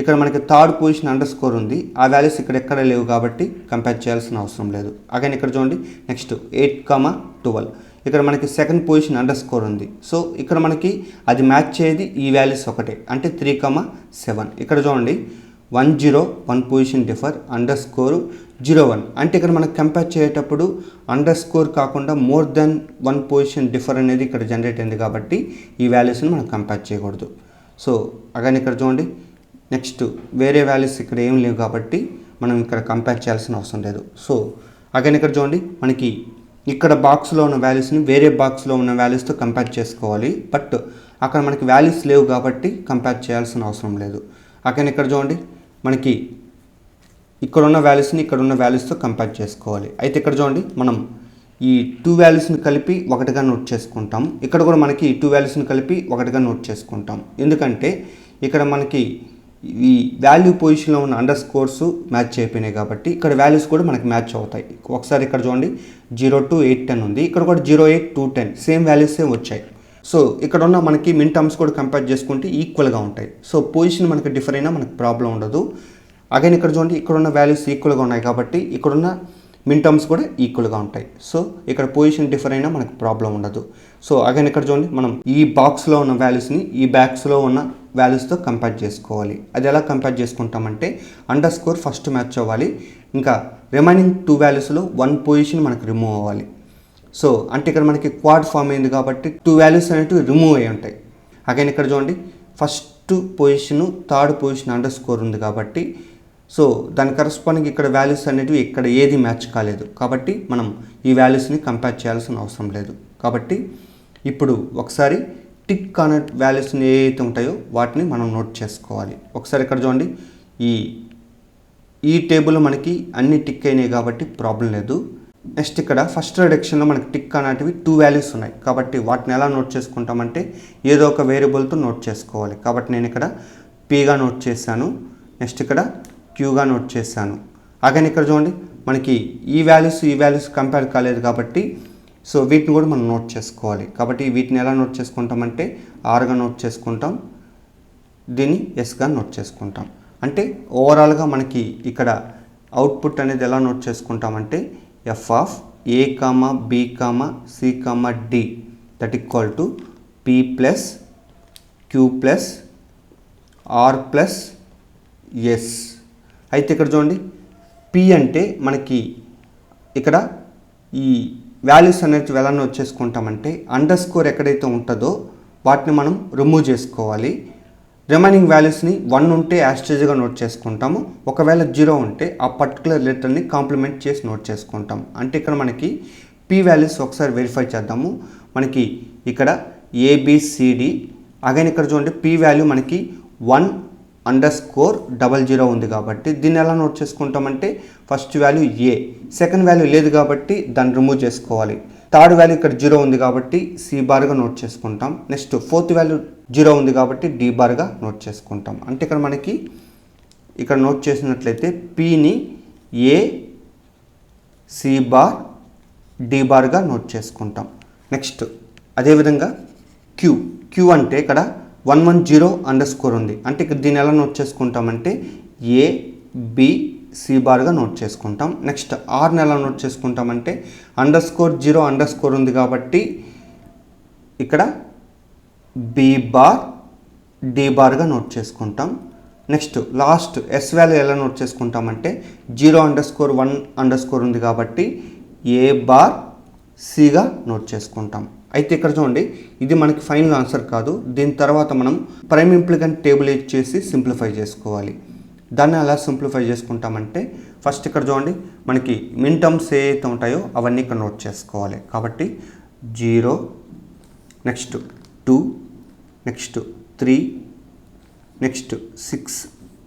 ఇక్కడ మనకి థర్డ్ పొజిషన్ అండర్స్కోర్ ఉంది, ఆ వాల్యూస్ ఇక్కడ ఎక్కడ లేవు కాబట్టి కంపేర్ చేయాల్సిన అవసరం లేదు. అగైన్ ఇక్కడ చూడండి నెక్స్ట్ 8,12, ఇక్కడ మనకి సెకండ్ పొజిషన్ అండర్స్కోర్ ఉంది. సో ఇక్కడ మనకి అది మ్యాచ్ అయ్యేది ఈ వాల్యూస్ ఒకటే, అంటే 3,7. ఇక్కడ చూడండి 101 పొజిషన్ డిఫర్ అండర్స్కోర్ 01, అంటే ఇక్కడ మనకు కంపేర్ చేసేటప్పుడు అండర్స్కోర్ కాకుండా మోర్ దెన్ 1 పొజిషన్ డిఫర్ అనేది ఇక్కడ జనరేట్ అయింది కాబట్టి ఈ వాల్యూస్ని మనం కంపేర్ చేయకూడదు. సో అగైన్ ఇక్కడ చూడండి నెక్స్ట్ వేరే వాల్యూస్ ఇక్కడ ఏం లేవు కాబట్టి మనం ఇక్కడ కంపేర్ చేయాల్సిన అవసరం లేదు. సో అగైన్ ఇక్కడ చూడండి మనకి ఇక్కడ బాక్స్లో ఉన్న వాల్యూస్ని వేరే బాక్స్లో ఉన్న వాల్యూస్తో కంపేర్ చేసుకోవాలి, బట్ అక్కడ మనకి వాల్యూస్ లేవు కాబట్టి కంపేర్ చేయాల్సిన అవసరం లేదు. అగైన్ ఇక్కడ చూడండి మనకి ఇక్కడ ఉన్న వాల్యూస్ని ఇక్కడ ఉన్న వాల్యూస్తో కంపేర్ చేసుకోవాలి. అయితే ఇక్కడ చూడండి మనం ఈ 2 వాల్యూస్ని కలిపి ఒకటిగా నోట్ చేసుకుంటాం, ఇక్కడ కూడా మనకి 2 వాల్యూస్ని కలిపి ఒకటిగా నోట్ చేసుకుంటాం. ఎందుకంటే ఇక్కడ మనకి ఈ వాల్యూ పొజిషన్లో ఉన్న అండర్స్కోర్స్ మ్యాచ్ అయిపోయినాయి కాబట్టి ఇక్కడ వాల్యూస్ కూడా మనకి మ్యాచ్ అవుతాయి. ఒకసారి ఇక్కడ చూడండి 0 to 810 ఉంది, ఇక్కడ కూడా 08 to 10 సేమ్ వాల్యూసే వచ్చాయి. సో ఇక్కడ ఉన్న మనకి మిన్ టర్మ్స్ కూడా కంపేర్ చేసుకుంటే ఈక్వల్గా ఉంటాయి. సో పొజిషన్ మనకి డిఫర్ అయినా మనకు ప్రాబ్లం ఉండదు. అగైన్ ఇక్కడ చూడండి ఇక్కడ ఉన్న వాల్యూస్ ఈక్వల్గా ఉన్నాయి కాబట్టి ఇక్కడున్న మిన్ టర్మ్స్ కూడా ఈక్వల్గా ఉంటాయి. సో ఇక్కడ పొజిషన్ డిఫర్ అయినా మనకు ప్రాబ్లం ఉండదు. సో అగైన్ ఇక్కడ చూడండి మనం ఈ బాక్స్లో ఉన్న వాల్యూస్ని ఈ బాక్స్లో ఉన్న వాల్యూస్తో కంపేర్ చేసుకోవాలి. అది ఎలా కంపేర్ చేసుకుంటామంటే అండర్స్కోర్ ఫస్ట్ మ్యాచ్ అవ్వాలి, ఇంకా రిమైనింగ్ 2 వాల్యూస్లో 1 పొజిషన్ మనకు రిమూవ్ అవ్వాలి. సో అంటే ఇక్కడ మనకి క్వాడ్ ఫామ్ అయింది కాబట్టి 2 వాల్యూస్ అనేవి రిమూవ్ అయ్యి ఉంటాయి. అగైన్ ఇక్కడ చూడండి first position third position underscore ఉంది కాబట్టి సో దాని కరస్పాండింగ్ ఇక్కడ వాల్యూస్ అనేటివి ఇక్కడ ఏది మ్యాచ్ కాలేదు కాబట్టి మనం ఈ వాల్యూస్ని కంపేర్ చేయాల్సిన అవసరం లేదు. కాబట్టి ఇప్పుడు ఒకసారి టిక్ కాని వాల్యూస్ని ఏవైతే ఉంటాయో వాటిని మనం నోట్ చేసుకోవాలి. ఒకసారి ఇక్కడ చూడండి ఈ టేబుల్లో మనకి అన్ని టిక్ అయినాయి కాబట్టి ప్రాబ్లం లేదు. నెక్స్ట్ ఇక్కడ ఫస్ట్ రిడక్షన్లో మనకి టిక్ అనేటివి 2 వాల్యూస్ ఉన్నాయి కాబట్టి వాటిని ఎలా నోట్ చేసుకుంటామంటే ఏదో ఒక వేరియబుల్తో నోట్ చేసుకోవాలి. కాబట్టి నేను ఇక్కడ పీగా నోట్ చేశాను, నెక్స్ట్ ఇక్కడ క్యూగా నోట్ చేశాను. అగైన్ ఇక్కడ చూడండి మనకి ఈ వాల్యూస్ కంపేర్ కాలేదు కాబట్టి సో వీటిని కూడా మనం నోట్ చేసుకోవాలి. కాబట్టి వీటిని ఎలా నోట్ చేసుకుంటామంటే ఆర్గా నోట్ చేసుకుంటాం, దీన్ని ఎస్గా నోట్ చేసుకుంటాం. అంటే ఓవరాల్గా మనకి ఇక్కడ అవుట్పుట్ అనేది ఎలా note చేసుకుంటామంటే f of a, b, c, d that equal to p plus q plus r plus s. అయితే ఇక్కడ చూడండి p అంటే మనకి ఇక్కడ ఈ వాల్యూస్ అనేది ఎలా నోట్ చేసుకుంటామంటే అండర్స్కోర్ ఎక్కడైతే ఉంటుందో వాటిని మనం రిమూవ్ చేసుకోవాలి. రిమైనింగ్ వాల్యూస్ని 1 ఉంటే యాస్టేజ్గా నోట్ చేసుకుంటాము, ఒకవేళ 0 ఉంటే ఆ పర్టికులర్ లెటర్ని కాంప్లిమెంట్ చేసి నోట్ చేసుకుంటాం. అంటే ఇక్కడ మనకి p వాల్యూస్ ఒకసారి వెరిఫై చేద్దాము. మనకి ఇక్కడ ABCD అగైన్ ఇక్కడ చూడండి p వాల్యూ మనకి 1_00 ఉంది కాబట్టి దీన్ని ఎలా నోట్ చేసుకుంటామంటే first value A, second value లేదు కాబట్టి దాన్ని రిమూవ్ చేసుకోవాలి. థర్డ్ వాల్యూ ఇక్కడ 0 ఉంది కాబట్టి C బార్గా నోట్ చేసుకుంటాం. నెక్స్ట్ ఫోర్త్ వాల్యూ 0 ఉంది కాబట్టి D బార్గా నోట్ చేసుకుంటాం. అంటే ఇక్కడ మనకి ఇక్కడ నోట్ చేసినట్లయితే Pని A, C బార్, D బార్గా నోట్ చేసుకుంటాం. నెక్స్ట్ అదేవిధంగా Q అంటే ఇక్కడ 110 ఉంది, అంటే ఇక్కడ దీన్ని ఎలా నోట్ చేసుకుంటామంటే A, B, C బార్గా నోట్ చేసుకుంటాం. నెక్స్ట్ ఆర్ని ఎలా నోట్ చేసుకుంటామంటే _0 ఉంది కాబట్టి ఇక్కడ B బార్, D బార్గా నోట్ చేసుకుంటాం. నెక్స్ట్ లాస్ట్ S వాల్యూ ఎలా నోట్ చేసుకుంటామంటే 0_1_ ఉంది కాబట్టి A బార్, Cగా నోట్ చేసుకుంటాం. అయితే ఇక్కడ చూడండి ఇది మనకి ఫైనల్ ఆన్సర్ కాదు, దీని తర్వాత మనం ప్రైమ్ ఇంప్లికెంట్ టేబుల్ యూజ్ చేసి సింప్లిఫై చేసుకోవాలి. దాన్ని ఎలా సింప్లిఫై చేసుకుంటామంటే ఫస్ట్ ఇక్కడ చూడండి మనకి మిన్ టర్మ్స్ ఏవైతే ఉంటాయో అవన్నీ ఇక్కడ నోట్ చేసుకోవాలి. కాబట్టి 0, next 2, next 3, next 6,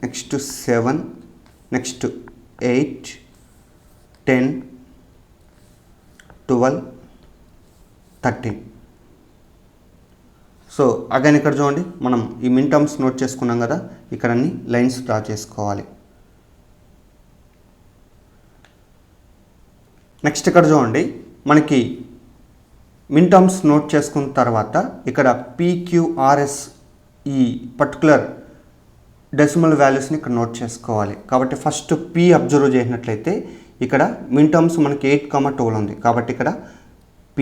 next 7, next 8, 10, 12, 13. So again ఇక్కడ చూడండి, మనం ఈ మిన్ టర్మ్స్ నోట్ చేసుకున్నాం కదా, ఇక్కడ అన్ని లైన్స్ డ్రా చేసుకోవాలి. నెక్స్ట్ ఇక్కడ చూడండి, మనకి మిన్ టర్మ్స్ నోట్ చేసుకున్న తర్వాత ఇక్కడ PQRS ఈ పర్టికులర్ డెసిమల్ వాల్యూస్ని ఇక్కడ నోట్ చేసుకోవాలి. కాబట్టి ఫస్ట్ P అబ్జర్వ్ చేసినట్లయితే ఇక్కడ మిన్ టర్మ్స్ మనకి 8,12 ఉంది. కాబట్టి ఇక్కడ P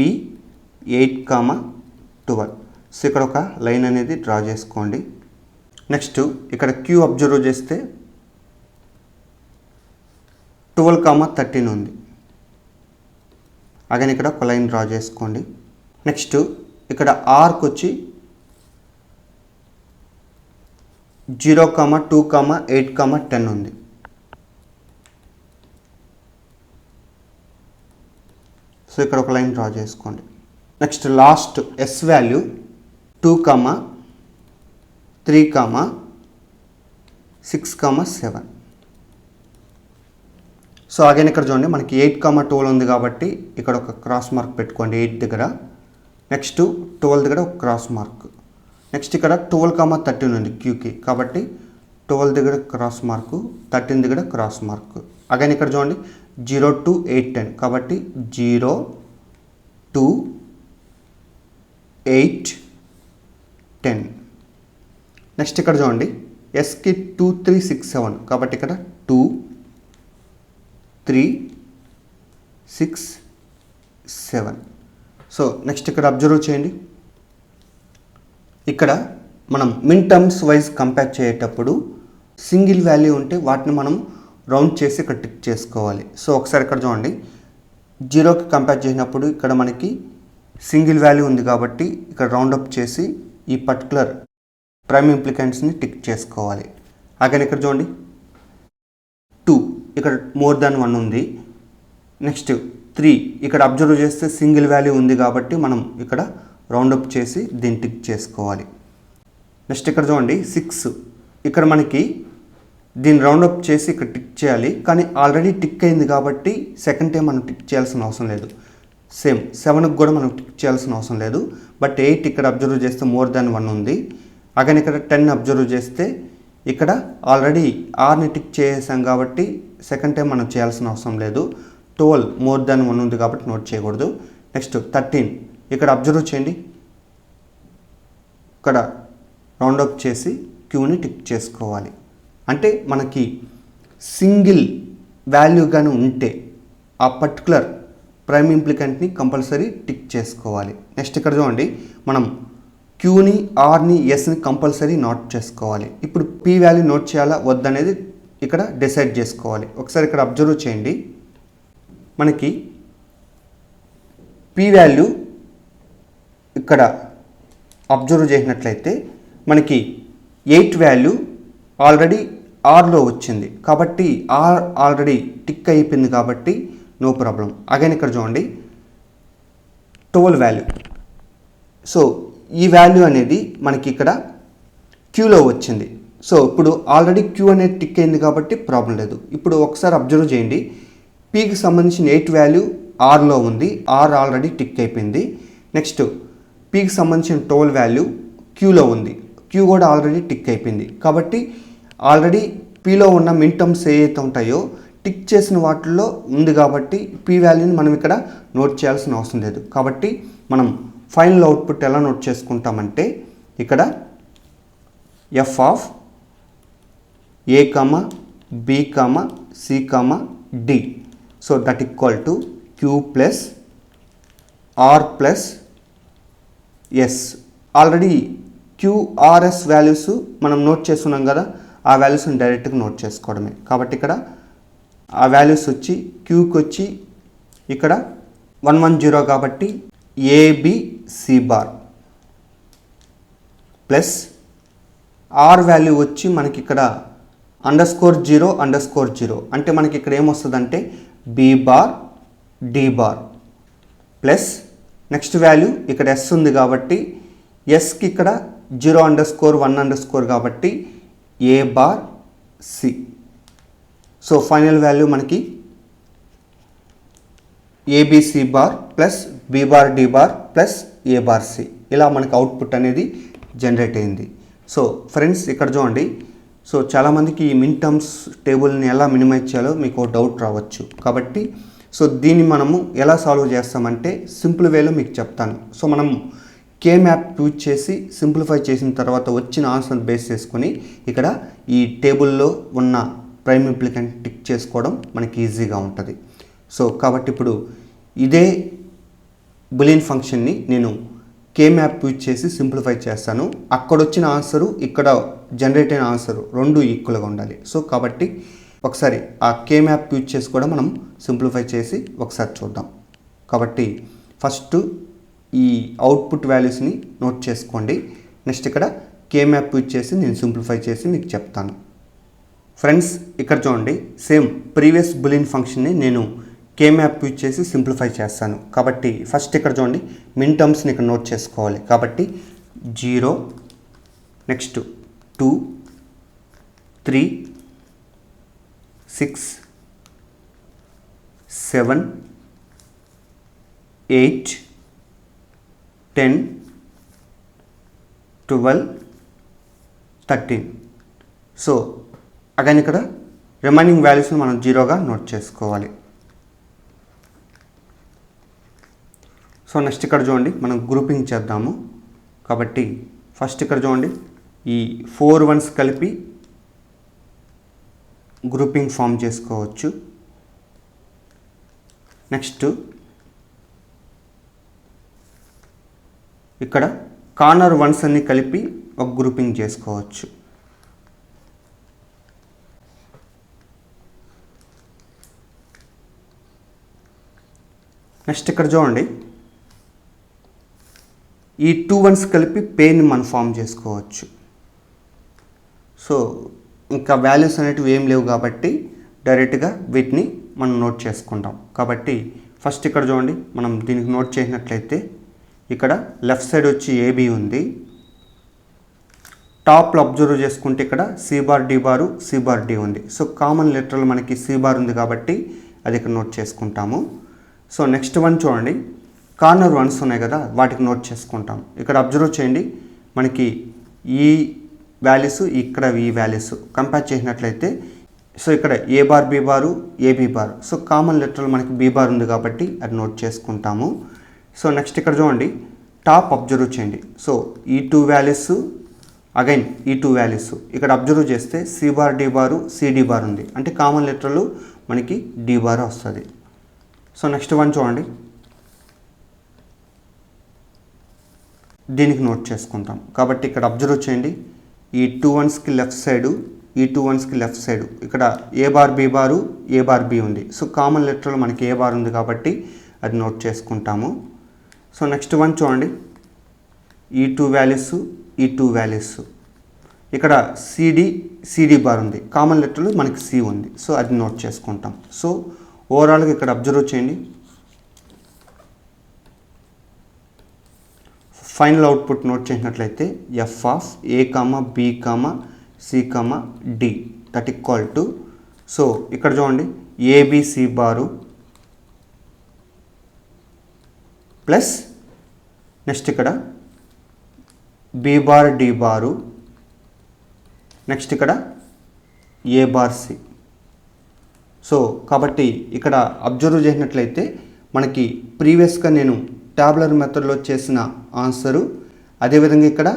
8,12. సో ఇక్కడ ఒక లైన్ అనేది డ్రా చేసుకోండి. నెక్స్ట్ ఇక్కడ Q అబ్జర్వ్ చేస్తే 12,13 ఉంది. అగైన్ ఇక్కడ ఒక లైన్ డ్రా చేసుకోండి. నెక్స్ట్ ఇక్కడ Rకి వచ్చి 0, 2, 8, 10 ఉంది. సో ఇక్కడ ఒక లైన్ డ్రా చేసుకోండి. Next last S value 2, 3, 6, 7. So again ఇక్కడ చూడండి, మనకి 8,12 ఉంది కాబట్టి ఇక్కడ ఒక క్రాస్ మార్క్ పెట్టుకోండి 8 దగ్గర. నెక్స్ట్ 12 దగ్గర ఒక క్రాస్ మార్క్. నెక్స్ట్ ఇక్కడ 12,13 ఉంది Qకి, కాబట్టి 12 దగ్గర క్రాస్ మార్కు, 13 దగ్గర క్రాస్ మార్క్. అగైన్ ఇక్కడ చూడండి 0 to 8, 10, కాబట్టి 0, 2, 8, 10. నెక్స్ట్ ఇక్కడ చూడండి Sకి 2, 3, 6, 7, కాబట్టి ఇక్కడ 2, 3, 6, 7. సో నెక్స్ట్ ఇక్కడ అబ్జర్వ్ చేయండి, ఇక్కడ మనం మిన్ టర్మ్స్ వైజ్ కంపేర్ చేసేటప్పుడు సింగిల్ వాల్యూ ఉంటే వాటిని మనం రౌండ్ చేసి ఇక్కడ టిక్ చేసుకోవాలి. సో ఒకసారి ఇక్కడ చూడండి, 0కి కంపేర్ చేసినప్పుడు ఇక్కడ మనకి సింగిల్ వాల్యూ ఉంది కాబట్టి ఇక్కడ రౌండప్ చేసి ఈ పర్టికులర్ ప్రైమ్ ఇంప్లికెంట్స్ని టిక్ చేసుకోవాలి. అగైన్ ఇక్కడ చూడండి 2, ఇక్కడ మోర్ దాన్ 1 ఉంది. నెక్స్ట్ 3, ఇక్కడ అబ్జర్వ్ చేస్తే సింగిల్ వాల్యూ ఉంది కాబట్టి మనం ఇక్కడ రౌండప్ చేసి దీన్ని టిక్ చేసుకోవాలి. నెక్స్ట్ ఇక్కడ చూడండి 6, ఇక్కడ మనకి దీన్ని రౌండప్ చేసి ఇక్కడ టిక్ చేయాలి, కానీ ఆల్రెడీ టిక్ అయింది కాబట్టి సెకండ్ టైం మనం టిక్ చేయాల్సిన అవసరం లేదు. సేమ్ 7కి కూడా మనం టిక్ చేయాల్సిన అవసరం లేదు. బట్ 8 ఇక్కడ అబ్జర్వ్ చేస్తే మోర్ దాన్ 1 ఉంది. అగైన్ ఇక్కడ 10 అబ్జర్వ్ చేస్తే ఇక్కడ ఆల్రెడీ Rని టిక్ చేసాం కాబట్టి సెకండ్ టైం మనం చేయాల్సిన అవసరం లేదు. 12 మోర్ దాన్ 1 ఉంది కాబట్టి నోట్ చేయకూడదు. నెక్స్ట్ 13, ఇక్కడ అబ్జర్వ్ చేయండి, ఇక్కడ రౌండప్ చేసి Qని టిక్ చేసుకోవాలి. అంటే మనకి సింగిల్ వాల్యూ కానీ ఉంటే ఆ పర్టికులర్ ప్రైమ్ ఇంప్లికెంట్ని కంపల్సరీ టిక్ చేసుకోవాలి. నెక్స్ట్ ఇక్కడ చూడండి, మనం Qని, Rని, Sని కంపల్సరీ నోట్ చేసుకోవాలి. ఇప్పుడు P వాల్యూ నోట్ చేయాలా వద్దనేది ఇక్కడ డిసైడ్ చేసుకోవాలి. ఒకసారి ఇక్కడ అబ్జర్వ్ చేయండి, మనకి P వాల్యూ ఇక్కడ అబ్జర్వ్ చేసినట్లయితే మనకి 8 వాల్యూ ఆల్రెడీ Rలో వచ్చింది కాబట్టి R ఆల్రెడీ టిక్ అయిపోయింది కాబట్టి నో ప్రాబ్లం. అగైన్ ఇక్కడ చూడండి 12 వాల్యూ. సో ఈ వాల్యూ అనేది మనకి ఇక్కడ Qలో వచ్చింది. సో ఇప్పుడు ఆల్రెడీ Q అనేది టిక్ అయింది కాబట్టి ప్రాబ్లం లేదు. ఇప్పుడు ఒకసారి అబ్జర్వ్ చేయండి, Pకి సంబంధించిన 8 వాల్యూ Rలో ఉంది, R ఆల్రెడీ టిక్ అయిపోయింది. నెక్స్ట్ Pకి సంబంధించిన 12 వాల్యూ Qలో ఉంది, Q కూడా ఆల్రెడీ టిక్ అయిపోయింది. కాబట్టి ఆల్రెడీ Pలో ఉన్న మిన్ టర్మ్స్ ఏవైతే ఉంటాయో టిక్ చేసిన వాటిల్లో ఉంది కాబట్టి P వాల్యూని మనం ఇక్కడ నోట్ చేయాల్సిన అవసరం లేదు. కాబట్టి మనం ఫైనల్ అవుట్పుట్ ఎలా నోట్ చేసుకుంటామంటే ఇక్కడ F of A, B, C, D. So that equal to Q plus R plus S. Already QRS values మనం నోట్ చేస్తున్నాం కదా, ఆ వాల్యూస్ని డైరెక్ట్గా నోట్ చేసుకోవడమే. కాబట్టి ఇక్కడ ఆ వాల్యూస్ వచ్చి Qకి వచ్చి ఇక్కడ 110 కాబట్టి ABC bar plus R value వచ్చి మనకి ఇక్కడ _0 అంటే మనకి ఇక్కడ ఏమొస్తుందంటే B bar D bar plus next value ఇక్కడ ఎస్ ఉంది కాబట్టి ఎస్కి ఇక్కడ 0_1_ కాబట్టి A bar C. So final value మనకి ABC bar plus B bar D bar plus A bar C, ఇలా మనకి అవుట్పుట్ అనేది జనరేట్ అయింది. సో ఫ్రెండ్స్ ఇక్కడ చూడండి, సో చాలామందికి ఈ మిన్ టర్మ్స్ టేబుల్ని ఎలా మినిమైజ్ చేయాలో మీకు డౌట్ రావచ్చు. కాబట్టి సో దీన్ని మనము ఎలా సాల్వ్ చేస్తామంటే సింపుల్ వేలో మీకు చెప్తాను. సో మనం కే మ్యాప్ యూజ్ చేసి సింప్లిఫై చేసిన తర్వాత వచ్చిన ఆన్సర్ బేస్ చేసుకొని ఇక్కడ ఈ టేబుల్లో ఉన్న ప్రైమ్ ఇంప్లికెంట్ టిక్ చేసుకోవడం మనకి ఈజీగా ఉంటుంది. సో కాబట్టి ఇప్పుడు ఇదే బులియన్ ఫంక్షన్ని నేను కే మ్యాప్ యూజ్ చేసి సింప్లిఫై చేస్తాను. అక్కడ వచ్చిన ఆన్సరు ఇక్కడ జనరేట్ అయిన ఆన్సరు రెండు ఈక్వల్గా ఉండాలి. సో కాబట్టి ఒకసారి ఆ కే మ్యాప్ యూజ్ చేసి కూడా మనం సింప్లిఫై చేసి ఒకసారి చూద్దాం. కాబట్టి ఫస్ట్ ఈ అవుట్పుట్ వాల్యూస్ని నోట్ చేసుకోండి. నెక్స్ట్ ఇక్కడ కే మ్యాప్ యూజ్ చేసి నేను సింప్లిఫై చేసి మీకు చెప్తాను. ఫ్రెండ్స్ ఇక్కడ చూడండి, సేమ్ ప్రీవియస్ బులియన్ ఫంక్షన్ని నేను కే మ్యాప్ యూజ్ చేసి సింప్లిఫై చేస్తాను. కాబట్టి ఫస్ట్ ఇక్కడ చూడండి, మిన్ టర్మ్స్ని ఇక్కడ నోట్ చేసుకోవాలి. కాబట్టి 0, నెక్స్ట్ 2, 3, 6, 7, 8, 10, 12, 13. సో అగైన్ ఇక్కడ రిమైనింగ్ వాల్యూస్ని మనం 0గా నోట్ చేసుకోవాలి. సో నెక్స్ట్ ఇక్కడ చూడండి, మనం గ్రూపింగ్ చేద్దాము. కాబట్టి ఫస్ట్ ఇక్కడ చూడండి, ఈ 4 1s కలిపి గ్రూపింగ్ ఫామ్ చేసుకోవచ్చు. నెక్స్ట్ ఇక్కడ కార్నర్ 1s అన్ని కలిపి ఒక గ్రూపింగ్ చేసుకోవచ్చు. నెక్స్ట్ ఇక్కడ చూడండి, ఈ 2 1s కలిపి పెయిర్ని మనం ఫామ్ చేసుకోవచ్చు. సో ఇంకా వాల్యూస్ అనేటివి ఏం లేవు కాబట్టి డైరెక్ట్గా వీటిని మనం నోట్ చేసుకుంటాం. కాబట్టి ఫస్ట్ ఇక్కడ చూడండి, మనం దీనికి నోట్ చేసినట్లయితే ఇక్కడ లెఫ్ట్ సైడ్ వచ్చి ఏబి ఉంది. టాప్లో అబ్జర్వ్ చేసుకుంటే ఇక్కడ సి బార్ డి బారు సి బార్ డి ఉంది. సో కామన్ లెటర్లో మనకి సి బార్ ఉంది కాబట్టి అది ఇక్కడ నోట్ చేసుకుంటాము. సో నెక్స్ట్ వన్ చూడండి, కార్నర్ 1s ఉన్నాయి కదా, వాటికి నోట్ చేసుకుంటాం. ఇక్కడ అబ్జర్వ్ చేయండి, మనకి ఈ వాల్యూస్ ఇక్కడ ఈ వాల్యూస్ కంపేర్ చేసినట్లయితే సో ఇక్కడ A bar B bar AB bar. So common లెటర్లో మనకి బి బార్ ఉంది కాబట్టి అది నోట్ చేసుకుంటాము. సో నెక్స్ట్ ఇక్కడ చూడండి, టాప్ అబ్జర్వ్ చేయండి. సో ఈ 2 వాల్యూస్ అగైన్ ఈ 2 వాల్యూస్ ఇక్కడ అబ్జర్వ్ చేస్తే సి బార్ డి బారు సిడి బార్ ఉంది, అంటే కామన్ లెటర్లు మనకి డి బార్ వస్తుంది. సో నెక్స్ట్ వన్ చూడండి, దీనికి నోట్ చేసుకుంటాం. కాబట్టి ఇక్కడ అబ్జర్వ్ చేయండి, ఈ 2 1sకి లెఫ్ట్ సైడు ఈ 2 1sకి లెఫ్ట్ సైడు ఇక్కడ A bar B bar A bar B ఉంది. సో కామన్ లెటర్లో మనకి ఏ బార్ ఉంది కాబట్టి అది నోట్ చేసుకుంటాము. సో నెక్స్ట్ వన్ చూడండి, ఈ 2 వాల్యూస్ ఈ 2 వాల్యూస్ ఇక్కడ సిడి బార్ ఉంది, కామన్ లెటర్లో మనకి సి ఉంది. సో అది నోట్ చేసుకుంటాం. సో ఓవరాల్గా ఇక్కడ అబ్జర్వ్ చేయండి, ఫైనల్ అవుట్పుట్ నోట్ చేసినట్లయితే F of A comma B comma C comma D that equal to, so ఇక్కడ చూడండి ఏబిసి బారు ప్లస్ నెక్స్ట్ ఇక్కడ B bar D bar, next ఇక్కడ ఏ బార్ సి. సో కాబట్టి ఇక్కడ అబ్జర్వ్ చేసినట్లయితే మనకి ప్రీవియస్గా నేను టాబులర్ మెథడ్లో చేసిన ఆన్సరు, అదేవిధంగా ఇక్కడ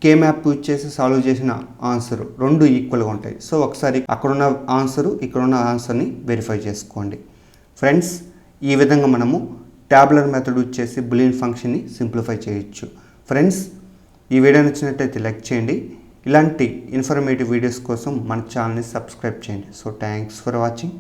కే మ్యాప్ యూజ్ చేసి సాల్వ్ చేసిన ఆన్సరు రెండు ఈక్వల్గా ఉంటాయి. సో ఒకసారి అక్కడున్న ఆన్సరు ఇక్కడున్న ఆన్సర్ని వెరిఫై చేసుకోండి. ఫ్రెండ్స్, ఈ విధంగా మనము టాబులర్ మెథడ్ యూజ్ చేసి బులియన్ ఫంక్షన్ని సింప్లిఫై చేయొచ్చు. ఫ్రెండ్స్, ఈ వీడియో నచ్చినట్లయితే లైక్ చేయండి. ఇలాంటి ఇన్ఫర్మేటివ్ వీడియోస్ కోసం మన ఛానల్ని సబ్స్క్రైబ్ చేయండి. So thanks for watching.